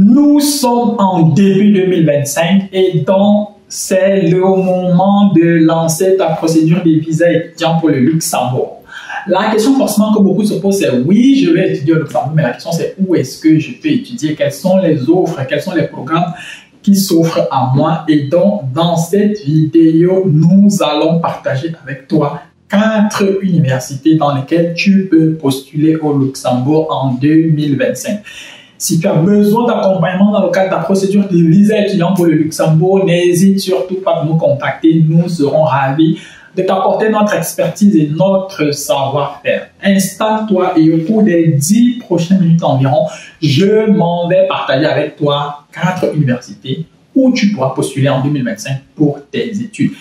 Nous sommes en début 2025 et donc c'est le moment de lancer ta procédure des visas étudiants pour le Luxembourg. La question forcément que beaucoup se posent, c'est oui, je vais étudier au Luxembourg, mais la question c'est où est-ce que je peux étudier, quelles sont les offres, quels sont les programmes qui s'offrent à moi. Et donc, dans cette vidéo, nous allons partager avec toi 4 universités dans lesquelles tu peux postuler au Luxembourg en 2025. Si tu as besoin d'accompagnement dans le cadre de la procédure de visa étudiant pour le Luxembourg, n'hésite surtout pas à nous contacter. Nous serons ravis de t'apporter notre expertise et notre savoir-faire. Installe-toi et au cours des 10 prochaines minutes environ, je m'en vais partager avec toi 4 universités où tu pourras postuler en 2025 pour tes études.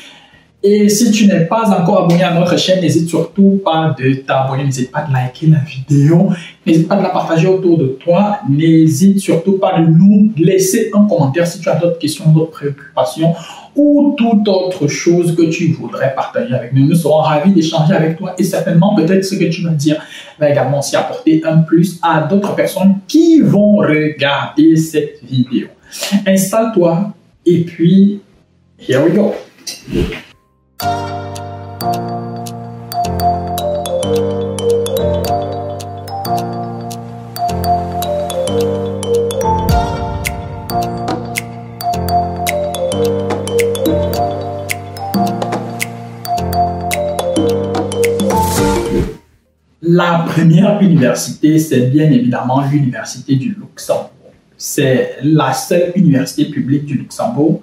Et si tu n'es pas encore abonné à notre chaîne, n'hésite surtout pas de t'abonner, n'hésite pas de liker la vidéo, n'hésite pas de la partager autour de toi, n'hésite surtout pas de nous laisser un commentaire si tu as d'autres questions, d'autres préoccupations ou toute autre chose que tu voudrais partager avec nous. Nous serons ravis d'échanger avec toi et certainement peut-être ce que tu vas dire va également aussi apporter un plus à d'autres personnes qui vont regarder cette vidéo. Installe-toi et puis, here we go. La première université, c'est bien évidemment l'Université du Luxembourg. C'est la seule université publique du Luxembourg.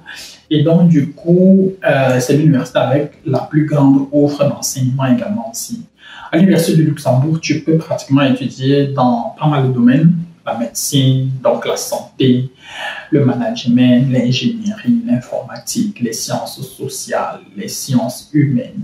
Et donc, du coup, c'est l'université avec la plus grande offre d'enseignement également aussi. À l'Université du Luxembourg, tu peux pratiquement étudier dans pas mal de domaines. La médecine, donc la santé, le management, l'ingénierie, l'informatique, les sciences sociales, les sciences humaines.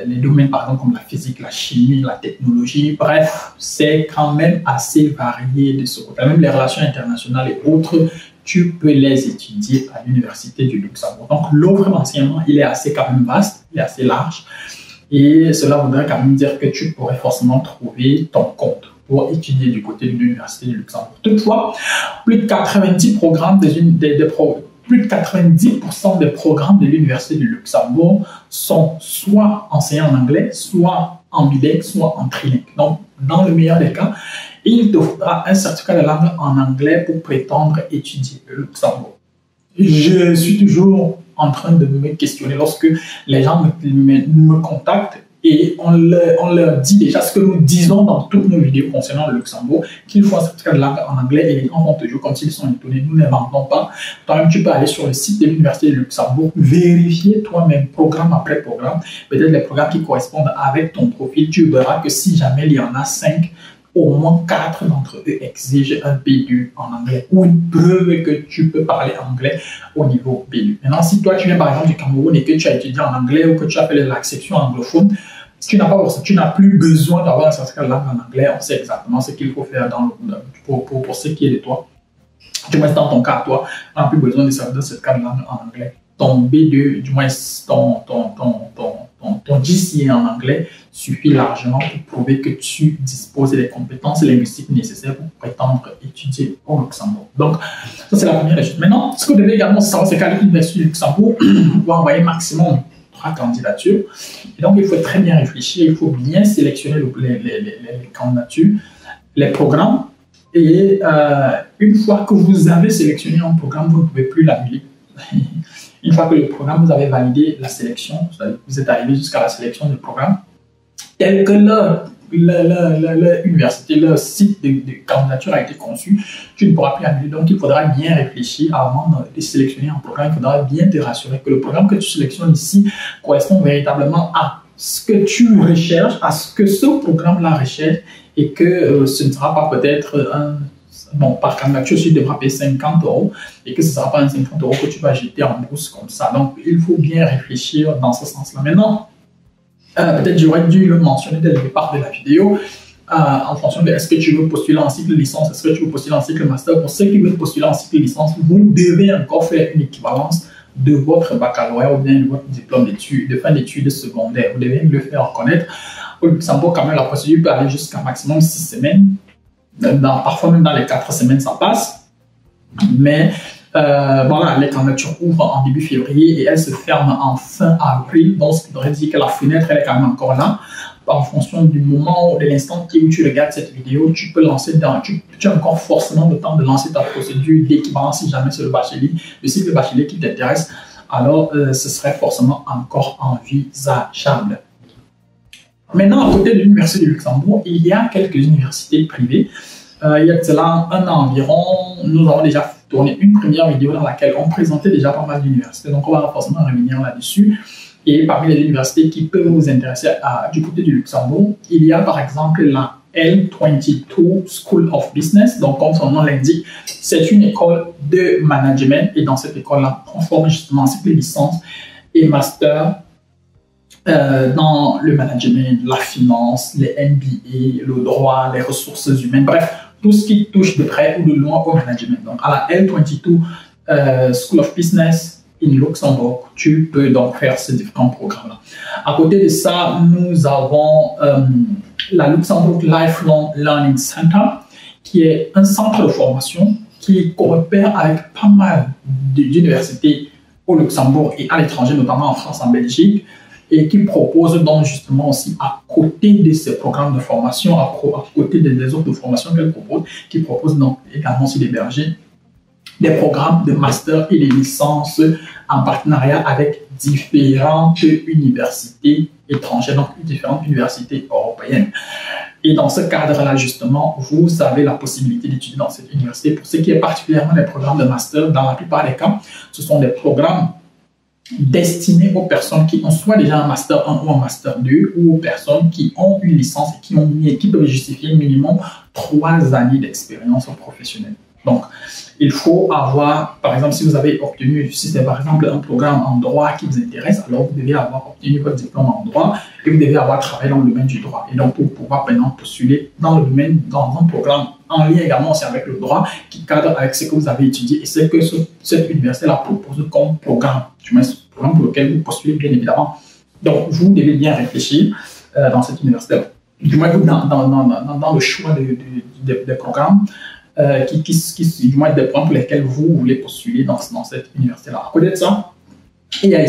Les domaines par exemple comme la physique, la chimie, la technologie, bref, c'est quand même assez varié de ce côté. Même les relations internationales et autres, tu peux les étudier à l'Université du Luxembourg. Donc l'offre d'enseignement, il est assez quand même vaste, il est assez large et cela voudrait quand même dire que tu pourrais forcément trouver ton compte pour étudier du côté de l'Université du Luxembourg. Toutefois, plus de 90% des programmes de l'Université du Luxembourg sont soit enseignés en anglais, soit en bilingue, soit en trilingue. Donc, dans le meilleur des cas, il te faudra un certificat de langue en anglais pour prétendre étudier le Luxembourg. Je suis toujours en train de me questionner lorsque les gens me contactent et on leur dit déjà ce que nous disons dans toutes nos vidéos concernant le Luxembourg, qu'il faut un certificat de langue en anglais et les gens vont toujours comme s'ils sont étonnés. Nous n'inventons pas. Toi-même, tu peux aller sur le site de l'Université du Luxembourg, vérifier toi-même programme après programme, peut-être les programmes qui correspondent avec ton profil. Tu verras que si jamais il y en a 5, au moins 4 d'entre eux exigent un B2 en anglais ou une preuve que tu peux parler anglais au niveau B2. Maintenant, si toi tu viens par exemple du Cameroun et que tu as étudié en anglais ou que tu as fait la section anglophone, tu n'as plus besoin d'avoir un certificat de langue en anglais. On sait exactement ce qu'il faut faire pour ce qui est de toi. Du moins, dans ton cas, toi, on n'a plus besoin de certificat de langue en anglais. Ton B2, du moins ton GCA en anglais suffit largement pour prouver que tu disposes des compétences linguistiques nécessaires pour prétendre étudier au Luxembourg. Donc, ça c'est la première des choses. Maintenant, ce que vous devez également savoir, c'est qu'à l'Université du Luxembourg, vous pouvez envoyer maximum 3 candidatures. Et donc, il faut très bien réfléchir, il faut bien sélectionner les candidatures, les programmes. Et une fois que vous avez sélectionné un programme, vous ne pouvez plus l'annuler. Une fois que le programme, vous avez validé la sélection, vous êtes arrivé jusqu'à la sélection du programme, tel que l'université, leur site de candidature a été conçu, tu ne pourras plus annuler. Donc, il faudra bien réfléchir avant de sélectionner un programme. Il faudra bien te rassurer que le programme que tu sélectionnes ici correspond véritablement à ce que tu recherches, à ce que ce programme-là recherche et que ce ne sera pas peut-être un... Bon, par candidature, tu devras payer 50 € et que ce ne sera pas un 50 € que tu vas jeter en brousse comme ça. Donc, il faut bien réfléchir dans ce sens-là. Maintenant, peut-être j'aurais dû le mentionner dès le départ de la vidéo, en fonction de est-ce que tu veux postuler en cycle licence, est-ce que tu veux postuler en cycle master. Pour ceux qui veulent postuler en cycle licence, vous devez encore faire une équivalence de votre baccalauréat ou bien de votre diplôme d'études, de fin d'études secondaires. Vous devez le faire reconnaître. Au Luxembourg, quand même, la procédure peut aller jusqu'à maximum 6 semaines. Parfois, même dans les 4 semaines, ça passe. Mais voilà, les candidatures ouvrent en début février et elles se ferment en fin avril. Donc, ce qui devrait dire que la fenêtre, elle est quand même encore là. En fonction du moment, de l'instant où tu regardes cette vidéo, tu peux lancer tu as encore forcément le temps de lancer ta procédure d'équivalent si jamais c'est le cycle bachelier qui t'intéresse. Alors, ce serait forcément encore envisageable. Maintenant, à côté de l'Université du Luxembourg, il y a quelques universités privées. Il y a de cela un an environ, nous avons déjà tourné une première vidéo dans laquelle on présentait déjà pas mal d'universités. Donc, on va forcément revenir là-dessus. Et parmi les universités qui peuvent vous intéresser du côté du Luxembourg, il y a par exemple la L22 School of Business. Donc, comme son nom l'indique, c'est une école de management. Et dans cette école-là, on forme justement cycle de licence et master dans le management, la finance, les MBA, le droit, les ressources humaines, bref, tout ce qui touche de près ou de loin au management. Donc, à la L22 School of Business in Luxembourg, tu peux donc faire ces différents programmes-là. À côté de ça, nous avons la Luxembourg Lifelong Learning Center, qui est un centre de formation qui coopère avec pas mal d'universités au Luxembourg et à l'étranger, notamment en France, en Belgique, et qui propose donc justement aussi à côté de ces programmes de formation, à côté des autres formations qu'elle propose, qui propose donc également aussi d'héberger des programmes de master et des licences en partenariat avec différentes universités étrangères, donc différentes universités européennes. Et dans ce cadre-là, justement, vous avez la possibilité d'étudier dans cette université. Pour ce qui est particulièrement des programmes de master, dans la plupart des cas, ce sont des programmes destinés aux personnes qui ont soit déjà un Master 1 ou un Master 2 ou aux personnes qui ont une licence et qui peuvent justifier minimum 3 années d'expérience professionnelle. Donc, il faut avoir, par exemple, si vous avez obtenu, si c'est par exemple un programme en droit qui vous intéresse, alors vous devez avoir obtenu votre diplôme en droit et vous devez avoir travaillé dans le domaine du droit. Et donc, pour pouvoir maintenant postuler dans le domaine, dans un programme en lien également aussi avec le droit, qui cadre avec ce que vous avez étudié et ce que cette université-là propose comme programme, du moins ce programme pour lequel vous postulez bien évidemment. Donc, vous devez bien réfléchir dans cette université, du moins dans le choix des programmes, du moins des programmes pour lesquels vous voulez postuler dans cette université-là. À côté de ça, il y a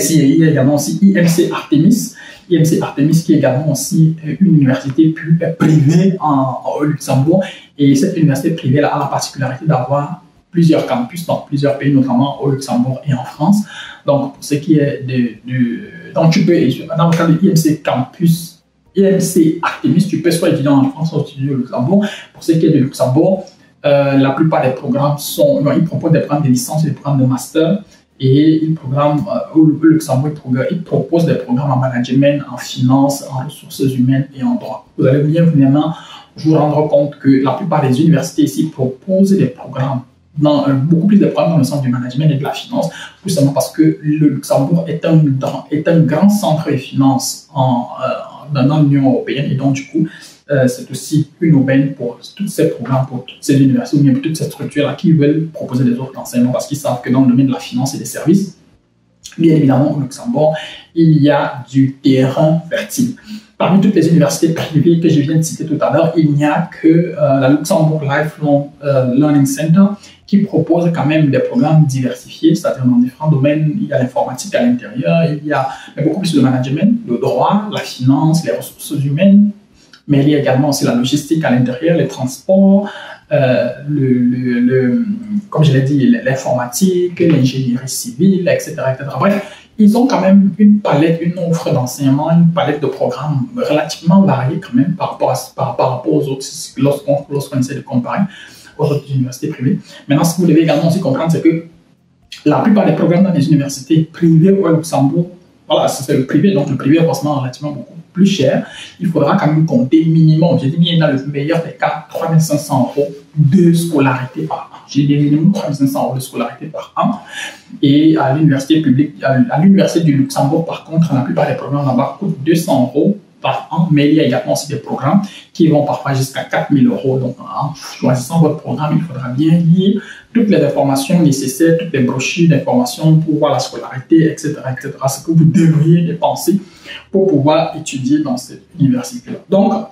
également aussi IMC Artemis. IMC Artemis qui est également aussi une université privée au Luxembourg. Et cette université privée a la particularité d'avoir plusieurs campus dans plusieurs pays, notamment au Luxembourg et en France. Donc, pour ce qui est donc tu peux, dans le cas de IMC Campus, IMC Artemis, tu peux soit étudier en France, soit étudier au Luxembourg. Pour ce qui est de Luxembourg, la plupart des programmes ils proposent des programmes de licence et des programmes de master. Et au Luxembourg, ils proposent des programmes en management, en finance, en ressources humaines et en droit. Vous allez bien évidemment vous rendre compte que la plupart des universités ici proposent des programmes, beaucoup plus de programmes dans le sens du management et de la finance, tout simplement parce que le Luxembourg est un grand centre de finance dans l'Union européenne. Et donc, du coup, c'est aussi une aubaine pour tous ces programmes, pour toutes ces universités, ou bien pour toutes ces structures-là qui veulent proposer des offres d'enseignement parce qu'ils savent que dans le domaine de la finance et des services, bien évidemment, au Luxembourg, il y a du terrain fertile. Parmi toutes les universités privées que je viens de citer tout à l'heure, il n'y a que la Luxembourg Lifelong Learning Center qui propose quand même des programmes diversifiés, c'est-à-dire dans différents domaines. Il y a l'informatique à l'intérieur, il y a beaucoup plus de management, le droit, la finance, les ressources humaines, mais il y a également aussi la logistique à l'intérieur, les transports, comme je l'ai dit, l'informatique, l'ingénierie civile, etc., etc. Bref, ils ont quand même une offre d'enseignement, une palette de programmes relativement variée quand même par rapport aux autres, lorsqu'on essaie de comparer aux autres universités privées. Maintenant, ce que vous devez également aussi comprendre, c'est que la plupart des programmes dans les universités privées au Luxembourg, voilà, c'est le privé, donc le privé est forcément relativement beaucoup plus cher. Il faudra quand même compter minimum, j'ai dit bien dans le meilleur des cas, 3 500 € de scolarité par an. J'ai dit minimum 3 500 € de scolarité par an. Et à l'université publique, à l'université du Luxembourg, par contre, la plupart des programmes là-bas coûtent 200 € par an, mais il y a également aussi des programmes qui vont parfois jusqu'à 4 000 €. Donc, en choisissant votre programme, il faudra bien lire toutes les informations nécessaires, toutes les brochures d'informations pour voir la scolarité, etc., etc., ce que vous devriez dépenser pour pouvoir étudier dans cette université-là. Donc,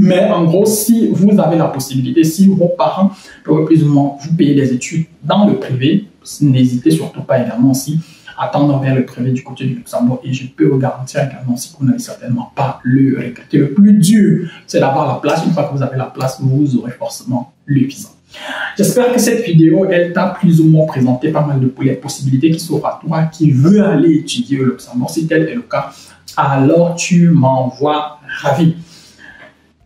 Mais en gros, si vous avez la possibilité, si vos parents peuvent plus ou moins vous payer des études dans le privé, n'hésitez surtout pas également aussi à tendre vers le privé du côté du Luxembourg. Et je peux vous garantir également aussi que vous n'allez certainement pas le regretter. Le plus dur, c'est d'avoir la place. Une fois que vous avez la place, vous aurez forcément le visa. J'espère que cette vidéo, elle t'a plus ou moins présenté pas mal de possibilités qui s'offrent à toi qui veut aller étudier au Luxembourg. Si tel est le cas, alors tu m'envoies ravi.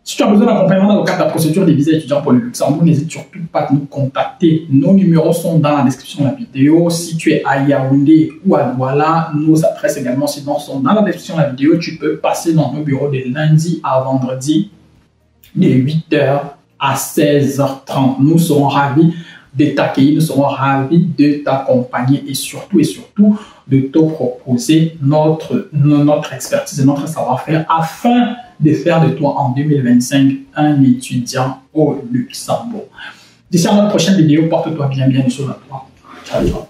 Si tu as besoin d'accompagnement dans le cadre de la procédure des visas étudiants pour le Luxembourg, n'hésite surtout pas à nous contacter. Nos numéros sont dans la description de la vidéo. Si tu es à Yaoundé ou à Douala, nos adresses également sont dans la description de la vidéo. Tu peux passer dans nos bureaux de lundi à vendredi de 8h à 16h30. Nous serons ravis de t'accueillir, nous serons ravis de t'accompagner et surtout de te proposer notre expertise et notre savoir-faire afin de faire de toi en 2025 un étudiant au Luxembourg. D'ici à notre prochaine vidéo, porte-toi bien, des choses à toi. Ciao, ciao.